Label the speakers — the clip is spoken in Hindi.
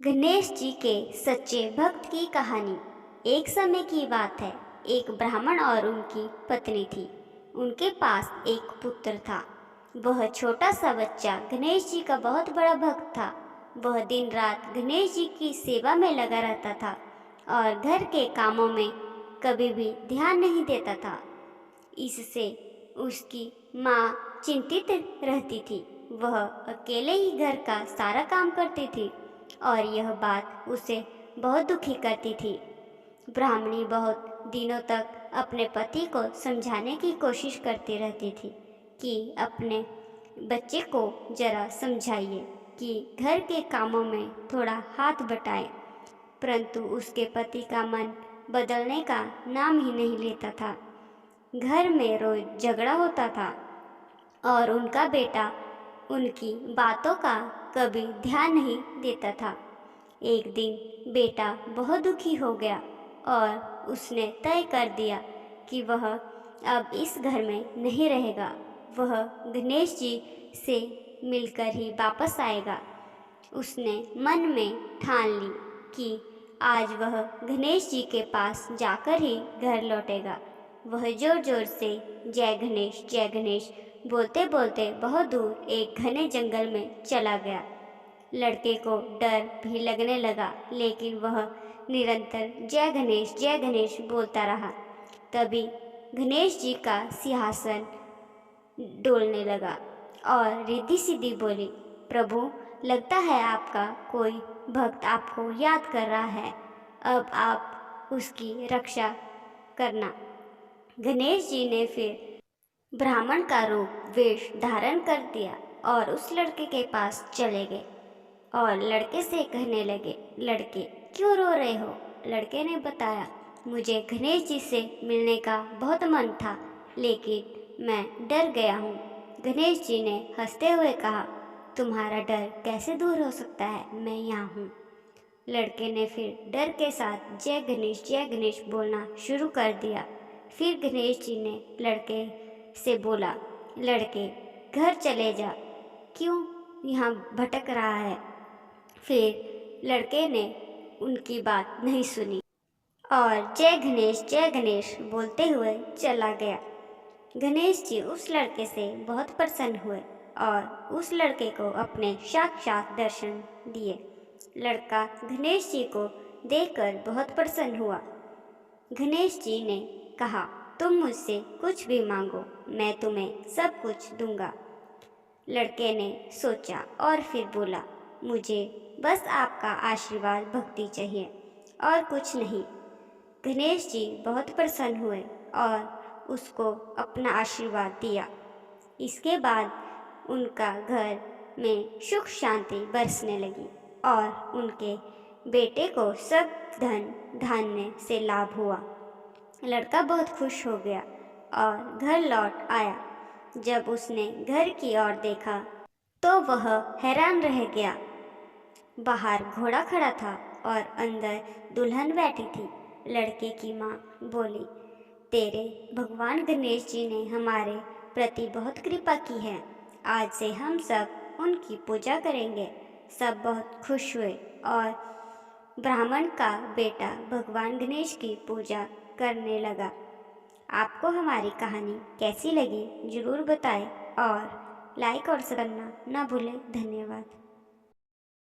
Speaker 1: गणेश जी के सच्चे भक्त की कहानी। एक समय की बात है, एक ब्राह्मण और उनकी पत्नी थी। उनके पास एक पुत्र था। वह छोटा सा बच्चा गणेश जी का बहुत बड़ा भक्त था। वह दिन रात गणेश जी की सेवा में लगा रहता था और घर के कामों में कभी भी ध्यान नहीं देता था। इससे उसकी माँ चिंतित रहती थी। वह अकेले ही घर का सारा काम करती थी और यह बात उसे बहुत दुखी करती थी। ब्राह्मणी बहुत दिनों तक अपने पति को समझाने की कोशिश करती रहती थी कि अपने बच्चे को जरा समझाइए कि घर के कामों में थोड़ा हाथ बटाए, परंतु उसके पति का मन बदलने का नाम ही नहीं लेता था। घर में रोज झगड़ा होता था और उनका बेटा उनकी बातों का कभी ध्यान नहीं देता था। एक दिन बेटा बहुत दुखी हो गया और उसने तय कर दिया कि वह अब इस घर में नहीं रहेगा। वह गणेश जी से मिलकर ही वापस आएगा। उसने मन में ठान ली कि आज वह गणेश जी के पास जाकर ही घर लौटेगा। वह जोर जोर से जय गणेश बोलते बोलते बहुत दूर एक घने जंगल में चला गया। लड़के को डर भी लगने लगा, लेकिन वह निरंतर जय गणेश बोलता रहा। तभी गणेश जी का सिंहासन डोलने लगा और रिद्धि सिद्धि बोली, प्रभु, लगता है आपका कोई भक्त आपको याद कर रहा है। अब आप उसकी रक्षा करना। गणेश जी ने फिर ब्राह्मण का रूप वेश धारण कर दिया और उस लड़के के पास चले गए और लड़के से कहने लगे, लड़के, क्यों रो रहे हो? लड़के ने बताया, मुझे गणेश जी से मिलने का बहुत मन था, लेकिन मैं डर गया हूँ। गणेश जी ने हंसते हुए कहा, तुम्हारा डर कैसे दूर हो सकता है, मैं यहाँ हूँ। लड़के ने फिर डर के साथ जय गणेश बोलना शुरू कर दिया। फिर गणेश जी ने लड़के से बोला, लड़के, घर चले जा, क्यों यहाँ भटक रहा है? फिर लड़के ने उनकी बात नहीं सुनी और जय गणेश बोलते हुए चला गया। गणेश जी उस लड़के से बहुत प्रसन्न हुए और उस लड़के को अपने साक्षात दर्शन दिए। लड़का गणेश जी को देखकर बहुत प्रसन्न हुआ। गणेश जी ने कहा, तुम मुझसे कुछ भी मांगो, मैं तुम्हें सब कुछ दूंगा। लड़के ने सोचा और फिर बोला, मुझे बस आपका आशीर्वाद भक्ति चाहिए और कुछ नहीं। गणेश जी बहुत प्रसन्न हुए और उसको अपना आशीर्वाद दिया। इसके बाद उनका घर में सुख शांति बरसने लगी और उनके बेटे को सब धन धान्य से लाभ हुआ। लड़का बहुत खुश हो गया और घर लौट आया। जब उसने घर की ओर देखा तो वह हैरान रह गया। बाहर घोड़ा खड़ा था और अंदर दुल्हन बैठी थी। लड़के की माँ बोली, तेरे भगवान गणेश जी ने हमारे प्रति बहुत कृपा की है। आज से हम सब उनकी पूजा करेंगे। सब बहुत खुश हुए और ब्राह्मण का बेटा भगवान गणेश की पूजा करने लगा। आपको हमारी कहानी कैसी लगी ज़रूर बताएं और लाइक और करना ना भूलें। धन्यवाद।